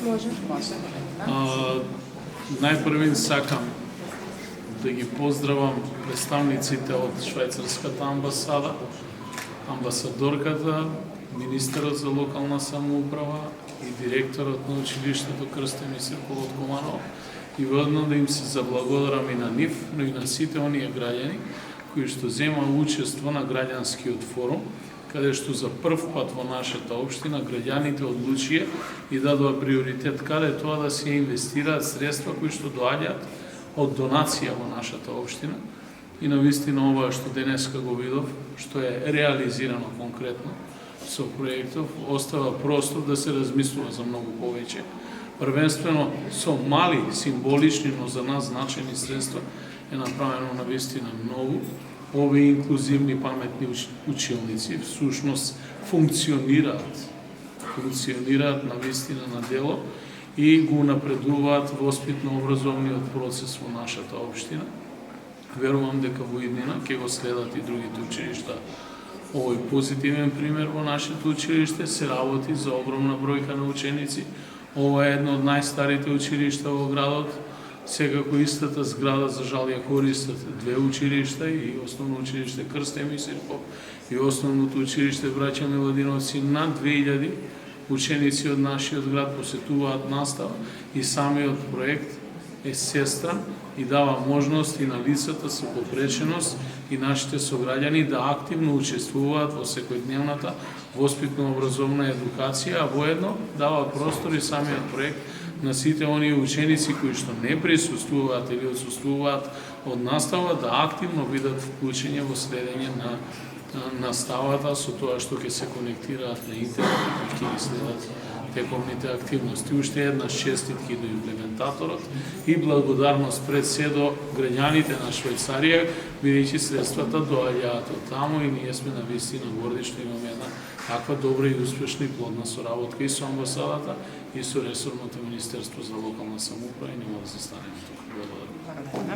Може. Најпрвин сакам да ги поздравам представниците од швајцарската амбасада, амбасадорката, министерот за локална самоуправа и директорот на училиштето Крстен Мисир Колоткоманов и воедно да им се заблагодарам и на нив, но и на сите оние граѓани кои што зема учество на граѓанскиот форум, каде што за прв пат во нашата општина граѓаните одлучија и дадоа приоритет каде тоа да се инвестираат средства кои што доаѓаат од донација во нашата општина. И навистина ова што денеска го видов, што е реализирано конкретно со проектов, остава простор да се размислува за многу повеќе. Првенствено со мали, символични, но за нас значајни средства е направено навистина многу. Овие инклузивни паметни училници всушност функционираат навистина на дело и го напредуваат воспитно-образовниот процес во нашата општина. Верувам дека во иднина ќе го следат и другите училишта. Овој позитивен пример во нашето училиште се работи за огромна бројка на ученици. Ова е едно од најстарите училишта во градот. Секако истата зграда за жал ја користат две училишта и основно училиште Крстен Мисир и основното училиште Браќа Миладиновци. Над 2000 ученици од нашиот град посетуваат настава и самиот проект е сестран и дава можност и на лицата со попреченост и нашите сограѓани да активно учествуваат во секојдневната воспитно-образовна едукација, а воедно дава простор и самиот проект на сите оние ученици кои што не присуствуваат или отсуствуваат од настава да активно бидат вклучени во следење на наставата со тоа што ќе се конектираат на интернет и ќе ги следат тековните активности. Уште еднаш честитки до имплементаторот и благодарност пред се до граѓаните на Швајцарија, бидејќи средствата доаѓаат од таму и ние сме навистина горди што имаме една таква добра и успешна и плодна соработка и со амбасадата и со ресорното Министерство за локална самоуправа и нема да се станеме тука. Благодарам.